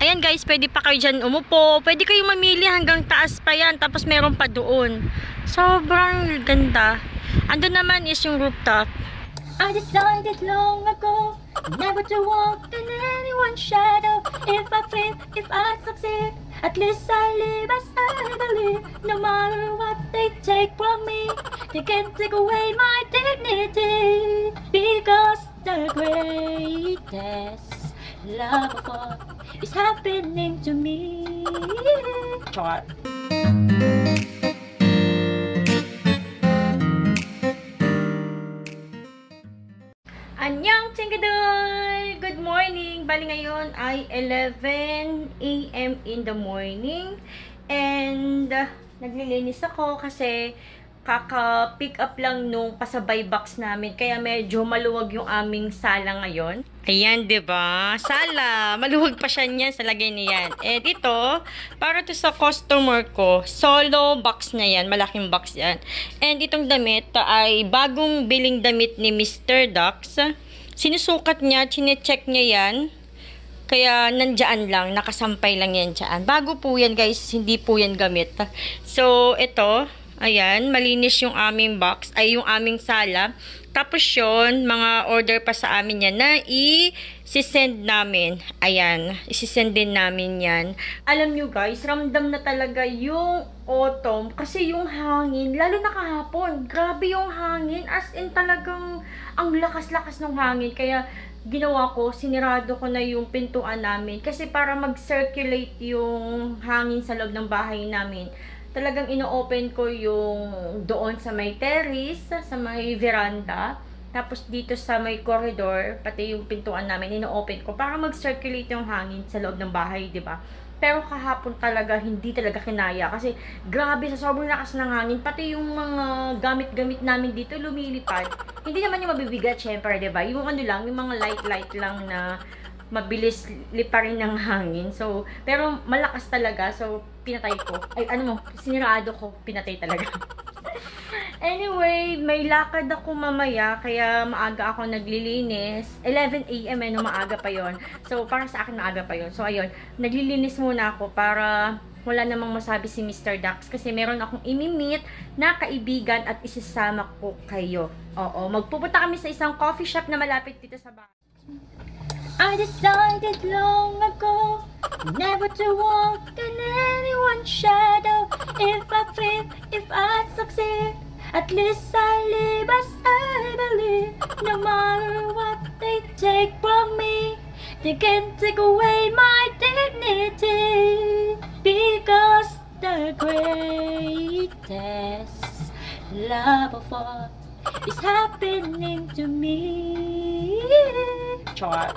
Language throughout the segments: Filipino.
Ayan guys, pwede pa kayo dyan umupo. Pwede kayo mamili hanggang taas pa yan. Tapos meron pa doon. Sobrang ganda. Andun naman is yung rooftop. I decided long ago never to walk in anyone's shadow. If I fail, if I succeed, at least I live as I believe. No matter what they take from me, they can't take away my dignity. Because the greatest love of all is happening to me. Char. Annyeong Chingadol! Good morning! Bali ngayon ay 11 AM in the morning. And naglilinis ako kasi kaka-pick up lang nung pasabay box namin. Kaya medyo maluwag yung aming sala ngayon. Ayan, diba? Sala! Maluwag pa siya niyan sa lagay niyan. And ito, para to sa customer ko, solo box na yan. Malaking box yan. And itong damit ay bagong biling damit ni Mr. Dax. Sinusukat niya, chinecheck niya yan. Kaya nandyan lang, nakasampay lang yan dyan. Bago po yan guys, hindi po yan gamit. So, ito, ayan, malinis yung aming box, ay yung aming sala. Tapos yun, mga order pa sa amin yan na i-send namin. Ayan, i-send din namin yan. Alam nyo guys, ramdam na talaga yung autumn kasi yung hangin, lalo na kahapon, grabe yung hangin. As in talagang ang lakas-lakas ng hangin. Kaya ginawa ko, sinirado ko na yung pintuan namin kasi para mag-circulate yung hangin sa loob ng bahay namin. Talagang ino-open ko yung doon sa may terrace, sa may veranda, tapos dito sa may corridor, pati yung pintuan namin, ino-open ko para mag-circulate yung hangin sa loob ng bahay, di ba? Pero kahapon talaga, hindi talaga kinaya kasi grabe sa sobrang lakas ng hangin, pati yung mga gamit-gamit namin dito lumilipad. Hindi naman yung mabibigat, syempre, di ba? Yung ano lang, yung mga light-light lang na mabilis liparin ng hangin. So, pero malakas talaga. So, pinatay ko. Ay, ano mo, sinirado ko. Pinatay talaga. Anyway, may lakad ako mamaya. Kaya maaga ako naglilinis. 11 AM no, maaga pa yon. So, para sa akin maaga pa yon. So, ayun. Naglilinis muna ako para wala namang masabi si Mr. Dax. Kasi meron akong imimit na kaibigan at isasama ko kayo. Oo, magpupunta kami sa isang coffee shop na malapit dito sa bahay. I decided long ago never to walk in anyone's shadow. If I fail, if I succeed, at least I live as I believe. No matter what they take from me, they can't take away my dignity. Because the greatest love of all is happening to me. Char.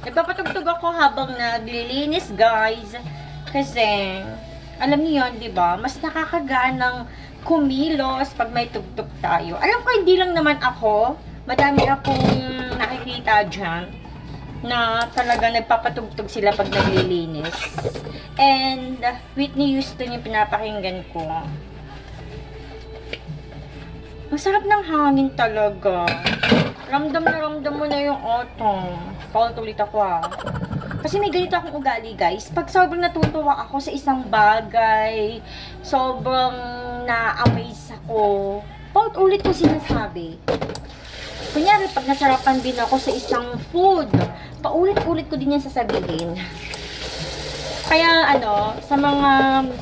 Nagpapatugtog ako habang naglilinis, guys. Kasi, alam niyo yun, di ba? Mas nakakaganang kumilos pag may tugtog tayo. Alam ko, hindi lang naman ako. Madami akong nakikita dyan na talaga nagpapatugtog sila pag naglilinis. And, Whitney Houston yung pinapakinggan ko. Masarap ng hangin talaga. Ramdam mo na yung autumn. Paulit ulit ako Kasi may ganito akong ugali guys. Pag sobrang natutuwa ako sa isang bagay, sobrang na-amaze ako, paulit ulit ko sinasabi. Kunyari, pag nasarapan din ako sa isang food, paulit-ulit ko din yan sasabihin. Kaya sa mga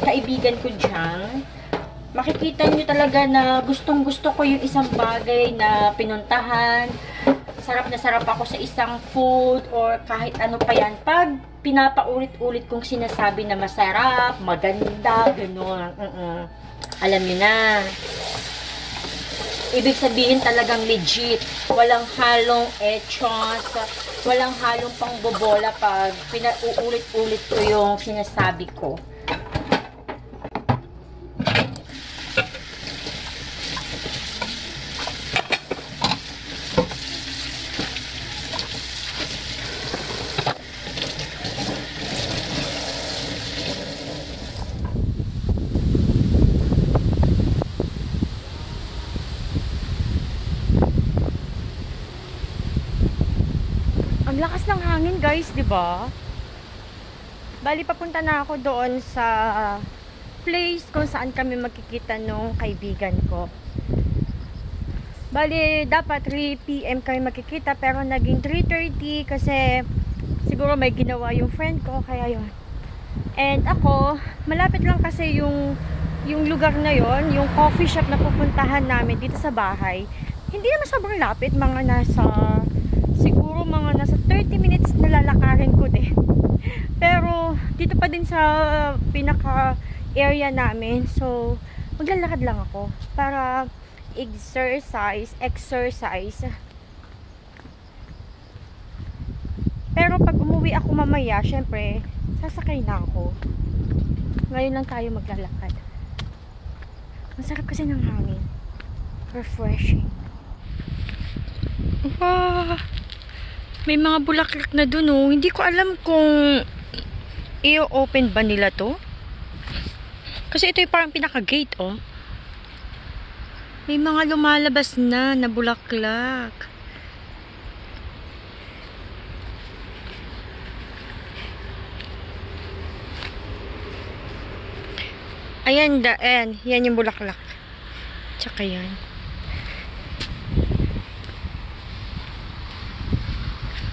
kaibigan ko dyan, makikita nyo talaga na gustong-gusto ko yung isang bagay na pinuntahan. Sarap na sarap ako sa isang food or kahit ano pa yan. Pag pinapaulit-ulit kong sinasabi na masarap, maganda, gano'n. Alam nyo na. Ibig sabihin talagang legit. Walang halong echos, walang halong pangbobola pag pinauulit-ulit ko yung sinasabi ko. Ang lakas ng hangin, guys, 'di ba? Bali, papunta na ako doon sa place kung saan kami magkikita nung kaibigan ko. Bali, dapat 3 PM kami magkikita pero naging 3:30 kasi siguro may ginawa yung friend ko, kaya yun. And ako, malapit lang kasi yung lugar na yon, yung coffee shop na pupuntahan namin dito sa bahay. Hindi naman sobrang lapit, siguro mga nasa 30 minutes na lalakarin ko din. Pero dito pa din sa pinaka area namin, so maglalakad lang ako para exercise. Pero pag umuwi ako mamaya, syempre sasakay na ako. Ngayon lang tayo maglalakad. Ang sarap kasi ng hangin, refreshing. May mga bulaklak na dun, oh. Hindi ko alam kung i-open ba nila to. Kasi ito yung parang pinaka-gate, oh. May mga lumalabas na bulaklak. Ayan, yan yung bulaklak. Tsaka yan.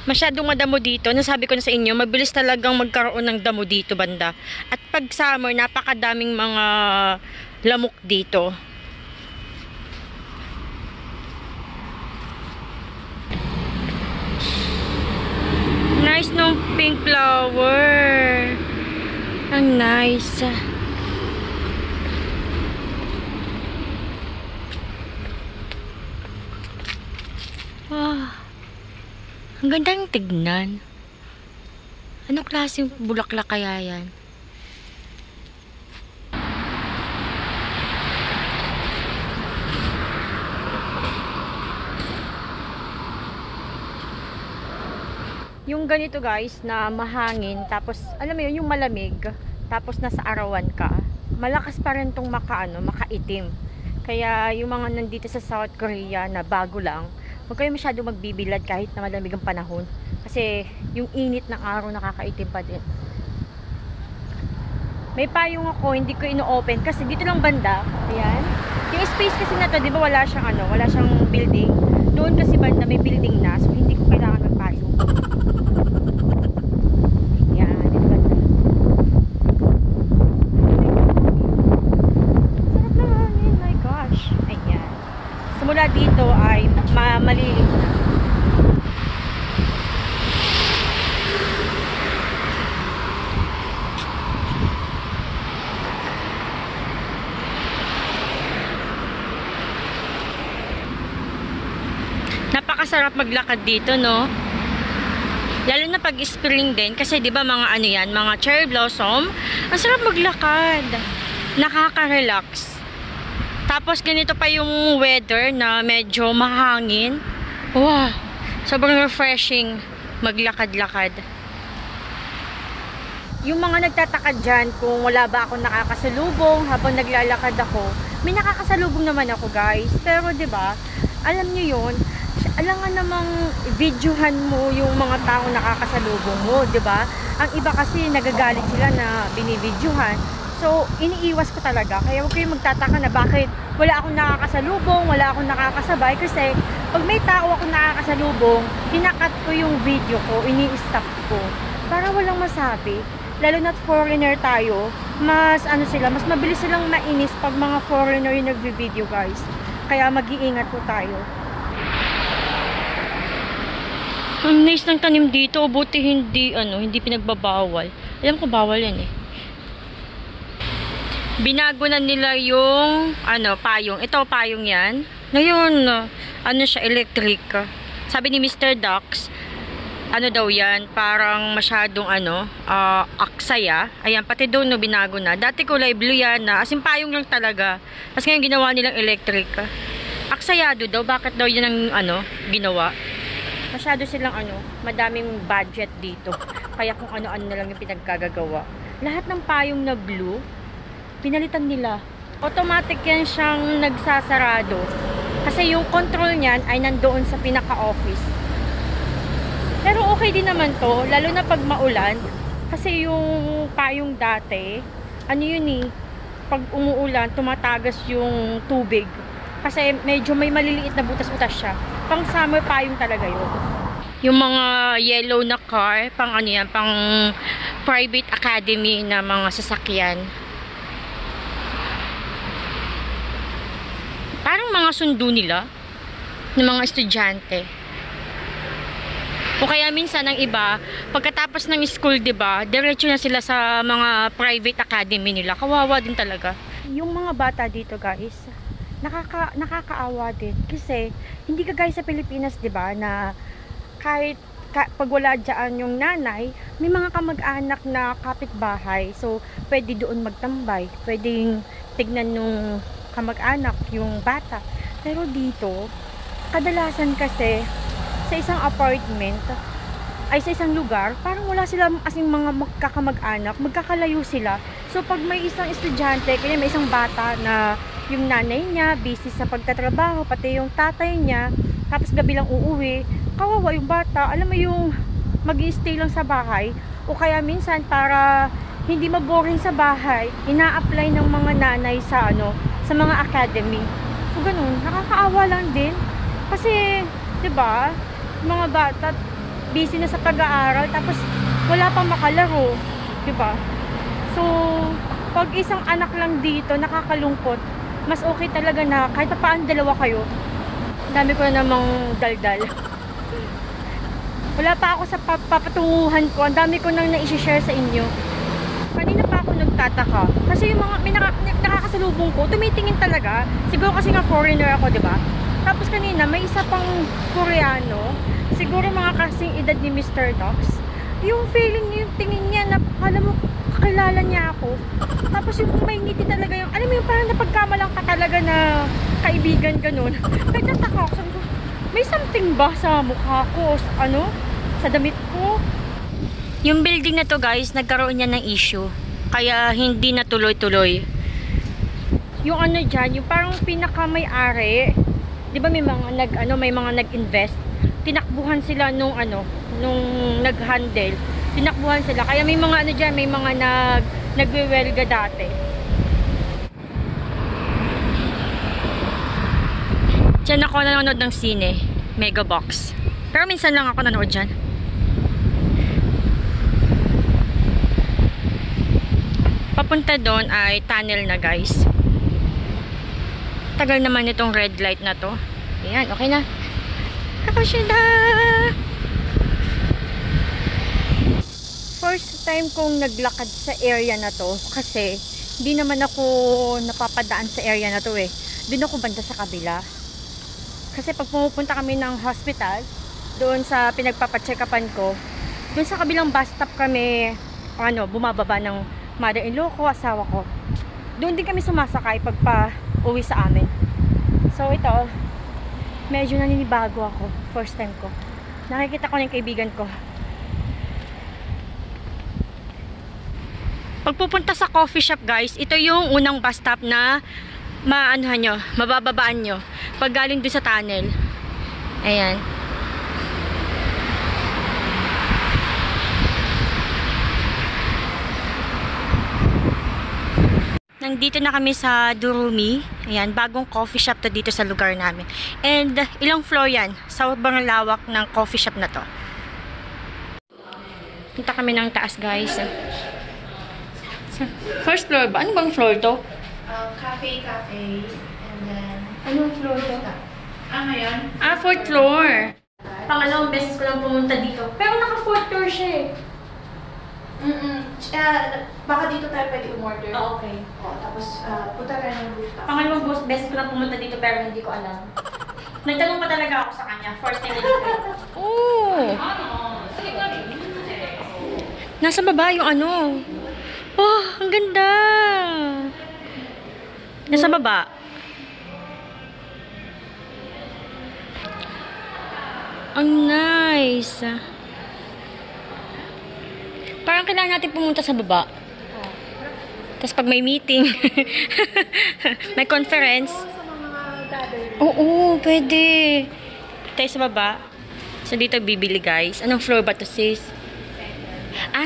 Masyadong madamo dito. Nasabi ko na sa inyo, mabilis talagang magkaroon ng damo dito banda. At pag summer, napakadaming mga lamok dito. Nice nung pink flower. Ang nice. Ang gandang tignan. Anong klaseng bulaklak kaya yan? Yung ganito guys, na mahangin, tapos alam mo yun, yung malamig, tapos nasa arawan ka, malakas pa rin tong makaitim. Kaya yung mga nandito sa South Korea na bago lang, huwag kayo masyado magbibilad kahit na malamig ang panahon. Kasi yung init ng araw nakakaitim pa din. May payong ako, hindi ko ino-open kasi dito lang banda. Ayan. Yung space kasi na to, di ba wala siyang building. Doon kasi banda may building na, so hindi ko kailangan magpayong. Ayan, dito banda. Sarap na hangin, my gosh. Ayan. Simula dito ay malilim na. Napakasarap maglakad dito, no? Lalo na pag spring din kasi 'di ba mga cherry blossom. Ang sarap maglakad. Nakaka-relax. Tapos ganito pa yung weather na medyo mahangin. Wow! Sobrang refreshing maglakad-lakad. Yung mga nagtataka dyan kung wala ba akong nakakasalubong habang naglalakad ako, may nakakasalubong naman ako guys. Pero 'di ba, alam niyo yun, alangan namang videohan mo yung mga taong nakakasalubong mo, 'di ba? Ang iba kasi nagagalit sila na binivideohan. So, iniiwas ko talaga. Kaya huwag kayong magtataka na bakit wala akong nakakasalubong, wala akong nakakasabay. Kasi, pag may tao akong nakakasalubong, kinakat ko yung video ko, ini-stop ko. Para walang masabi. Lalo na't foreigner tayo, mas mabilis silang mainis pag mga foreigner yung nagvi-video guys. Kaya mag-iingat po tayo. Ang nice ng tanim dito, buti hindi pinagbabawal. Alam ko bawal yan eh. Binago na nila yung payong. Ito payong yan. Ngayon, siya electric. Sabi ni Mr. Dax, daw yan, parang masyadong aksaya. Ayan, pati daw binago na. Dati kulay blue yan na, as in payong lang talaga. Tapos ngayon ginawa nilang electric. Aksayado daw, bakit daw yun ang ginawa? Masyado silang madaming budget dito. Kaya kung ano-ano na lang yung pinagkagagawa. Lahat ng payong na blue, pinalitan nila. Automatic yan siyang nagsasarado. Kasi yung control niyan ay nandoon sa pinaka-office. Pero okay din naman to, lalo na pag maulan. Kasi yung payong dati, ano yun eh, pag umuulan, tumatagas yung tubig. Kasi medyo may maliliit na butas-butas siya. Pang summer payong talaga yun. Yung mga yellow na car, pang ano yan, pang private academy na mga sasakyan. Parang mga sundo nila ng mga estudyante. O kaya minsan ang iba, pagkatapos ng school, 'di ba, diretso na sila sa mga private academy nila. Kawawa din talaga. Yung mga bata dito, guys, nakakaawa din kasi hindi kagaya sa Pilipinas, 'di ba, na kahit pag wala diyan yung nanay, may mga kamag-anak na kapitbahay. So, pwede doon magtambay, pwedeng tignan nung kamag-anak yung bata. Pero dito, kadalasan kasi sa isang apartment ay sa isang lugar, parang wala sila asing mga magkakamag-anak, magkakalayo sila. So pag may isang estudyante, kaya may isang bata na yung nanay niya busy sa pagtatrabaho, pati yung tatay niya, tapos gabi lang uuwi, kawawa yung bata. Alam mo yung mag-i-stay lang sa bahay, o kaya minsan para hindi maboring sa bahay, ina-apply ng mga nanay sa sa mga academy. So ganun, nakakaawa lang din kasi 'di ba, mga bata busy na sa pag-aaral tapos wala pang makalaro, 'di ba? So pag isang anak lang dito, nakakalungkot. Mas okay talaga na kahit paano dalawa kayo. Dami ko na namang daldal. Wala pa ako sa papatunguhan ko. Ang dami ko nang na-i-share sa inyo. Kanina pa ako nagtataka kasi yung mga nakakasalubong ko, tumitingin talaga. Siguro kasi nga foreigner ako, 'di ba? Tapos kanina, may isa pang Koreano, siguro mga kasing edad ni Mr. Dox. Yung feeling niya, yung tingin niya, na alam mo, kakilala niya ako. Tapos yung may ngiti talaga yung, alam mo yung parang napagkamalang ka talaga na kaibigan ganun. Nagtataka ako, sabi ko, may something ba sa mukha ko, sa damit ko? Yung building na to, guys, nagkaroon niya ng issue. Kaya hindi na tuloy-tuloy. Yung dyan, yung parang pinaka-may-ari, di ba may mga may mga nag-invest, tinakbuhan sila nung nag-handle, tinakbuhan sila, kaya may mga dyan, may mga nagwewelga dati. Dyan ako nanonood ng sine, Mega Box, pero minsan lang ako nanonood dyan. Papunta doon ay tunnel na, guys. Tagal naman itong red light na to. Ayan, okay na. Kakushida! First time kong naglakad sa area na to kasi hindi naman ako napapadaan sa area na to eh. Doon ako banda sa kabila. Kasi pag pumupunta kami ng hospital, doon sa pinagpapacheck-upan ko, doon sa kabilang bus stop kami, bumababa ng mother-in-law ko, asawa ko. Doon din kami sumasakay pag uwi sa amin. So ito, medyo naninibago ako. First time ko. Nakikita ko ng kaibigan ko. Pagpupunta sa coffee shop, guys, ito yung unang bus stop na mabababaan nyo. Pag galing doon sa tunnel. Ayan. Nandito na kami sa Durumi. Ayan, bagong coffee shop to dito sa lugar namin. And ilang floor yan? Sobrang lawak ng coffee shop na to. Punta kami ng taas, guys. First floor ba? Ano bang floor to? Cafe. And then... Anong floor to? Ngayon? Fourth floor. Pangalawang beses ko lang pumunta dito. Pero naka-fourth floor siya eh. Baka dito tayo pwede umorder. Okay. Tapos punta tayo ng rooftop. Pangalawang beses ko lang pumunta dito pero hindi ko alam. Nagtanong pa talaga ako sa kanya. First time na dito. Oh! Nasa baba yung Oh, ang ganda! Nasa baba. Ang nice! Parang kailangan natin pumunta sa baba. Tapos pag may meeting, may conference. Oo, pwede. Tayo sa baba. So dito bibili, guys. Anong floor ba to, sis?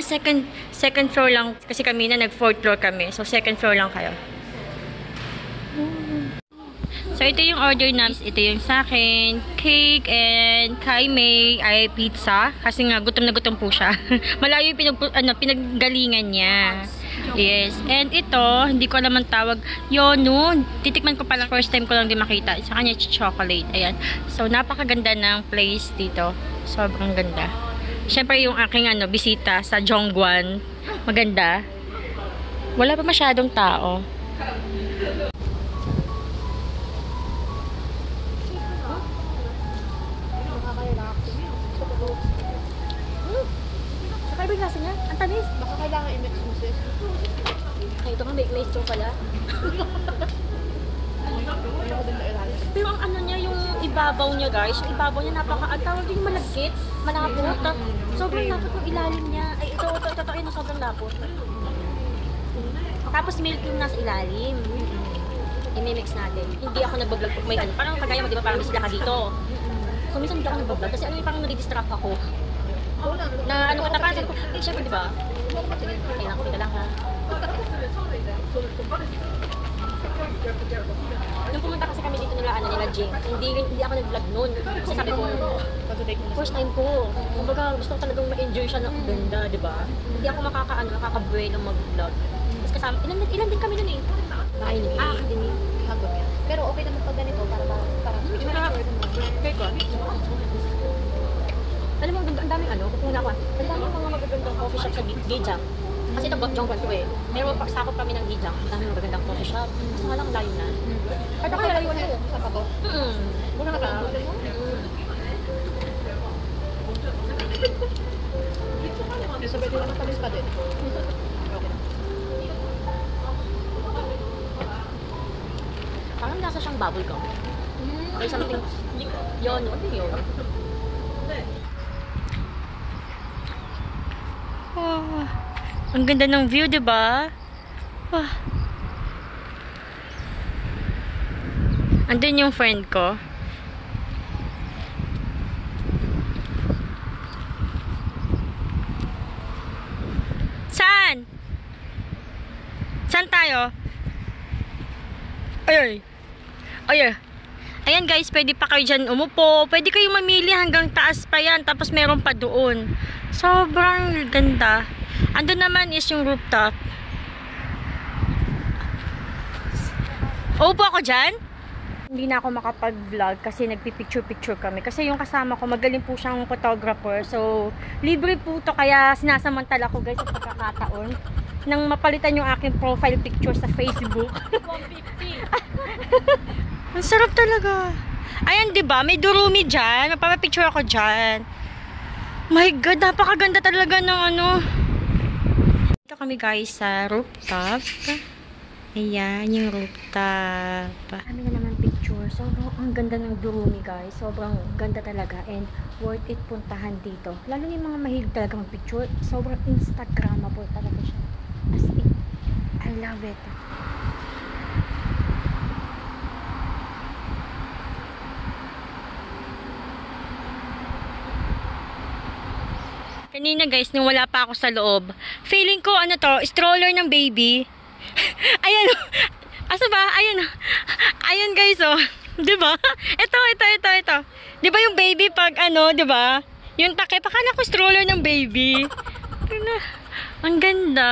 Second Second floor lang kasi kami na nag-fourth floor kami. So, second floor lang kayo. So, ito yung order namin. Ito yung sa akin. Cake and kay May ay pizza. Kasi nga, gutom na gutom po siya. Malayo yung pinaggalingan niya. Yes. And ito, hindi ko alam ang tawag. Yono. Titikman ko palang. First time ko lang din makita. Sa kanya, chocolate. Ayan. So, napakaganda ng place dito. Sobrang ganda. Siyempre, yung aking bisita sa Jongguan. Maganda. Wala pa masyadong tao. Saka ba yung lasa niya? Ang tamis. Baka kailangan i-mix mo sis. Ay, ito nga, may straw pala. Ayoko din na ilalim. Pero ang ano niya, yung ibabaw niya guys, yung ibabaw niya ang tawag din malagkit, malapot. Sobrang lapot yung ilalim niya. Ay, ito, yun, sobrang lapot. Tapos milk yung nasa ilalim. I-mix natin. Hindi ako nagbablog pag may parang kagaya mo, di ba, parang may sila ka dito. So, minsan hindi ako nagbablog kasi parang nadidistract ako. Na katakan, sabi ko, syempre, di ba? Kailangan ko lang ha. Nung pumunta kasi kami dito nila Jing, hindi ako nag-vlog noon. Kasi sabi ko, first time ko. Kumbaga, gusto ko talagang ma-enjoy siya ng ganda, di ba? Hindi ako makakabuelo mag-vlog. Tapos kasama, ilan din kami nun eh. Makinig. Hagod yan. Pero okay naman pag ganito para switch na Okay ko. Alam mo, ang daming kukuha ako. Ang daming mga magagandang coffee shop sa Gijang. Kasi ito, Jongguan ko eh. Pero sakop kami ng Gijang. Ang daming magagandang coffee shop. Gusto nga lang layo na. At ako layo na yun. Sa pato. Muna na ba? Sabi din naman tamis pa din. Parang nasa siyang bubble gum. Or something. Yun, ano yun? Oh, ang ganda ng view, 'di ba? Oh. Andun yung friend ko. Saan? Saan tayo? Ay. Ayan guys, pwede pa kayo dyan umupo. Pwede kayo mamili hanggang taas pa yan. Tapos meron pa doon. Sobrang ganda. Andun naman is yung rooftop. Upo ako dyan? Hindi na ako makapag-vlog kasi nagpipicture-picture kami. Kasi yung kasama ko, magaling po siyang photographer. So, libre po to kaya sinasamantala ko guys sa pagkakataon nang mapalitan yung aking profile picture sa Facebook. 150. Ang sarap talaga. Ayan, 'di ba? May durumi diyan. Magpapapicture ako diyan. My God, napakaganda talaga ng Dito kami guys sa rooftop. Ayan, yung rooftop. Kami na naman picture. Sobrang ang ganda ng durumi guys. Sobrang ganda talaga and worth it puntahan dito. Lalo na yung mga mahilig talaga magpicture. Sobrang Instagrammable talaga siya. As in, I love it. Kanina guys, nung wala pa ako sa loob, feeling ko stroller ng baby. Ayan. Asa ba? Ayan guys, oh. 'Di ba? Ito. 'Di ba yung baby pag 'di ba? Yung takip, akala ko stroller ng baby. Ang ganda.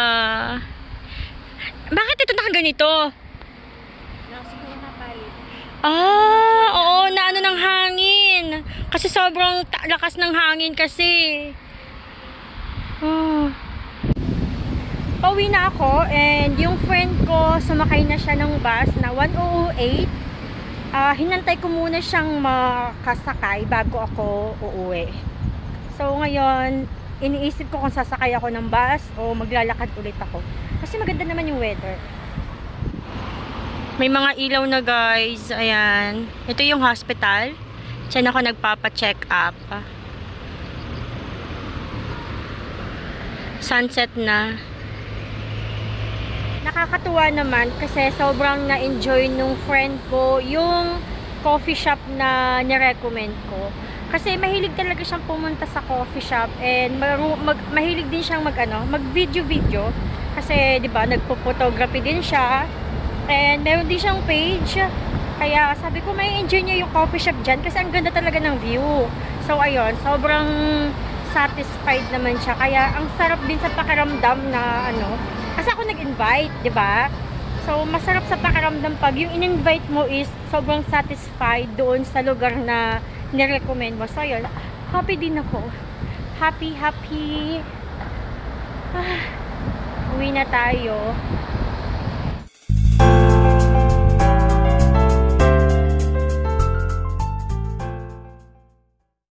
Bakit ito nakaganito? Oo, ng hangin. Kasi sobrang lakas ng hangin kasi. Pauwi na ako and yung friend ko sumakay na siya ng bus na 108. Hinantay ko muna siyang makasakay bago ako uuwi. So ngayon, iniisip ko kung sasakay ako ng bus o maglalakad ulit ako. Kasi maganda naman yung weather. May mga ilaw na guys. Ayan. Ito yung hospital. Diyan ako nagpapa-check up. Sunset na. Nakakatuwa naman kasi sobrang na-enjoy nung friend ko yung coffee shop na nirecommend ko. Kasi mahilig talaga siyang pumunta sa coffee shop and mahilig din siyang mag-video. Kasi 'di ba, nagpo-photography din siya. And meron din siyang page. Kaya sabi ko may enjoy niya yung coffee shop diyan kasi ang ganda talaga ng view. So ayun, sobrang satisfied naman siya. Kaya ang sarap din sa pakiramdam na kasi ako nag-invite, 'di ba? So masarap sa pakiramdam pag yung in-invite mo is sobrang satisfied doon sa lugar na nirecommend mo. So ayun, happy din ako. Happy. Uwi na tayo.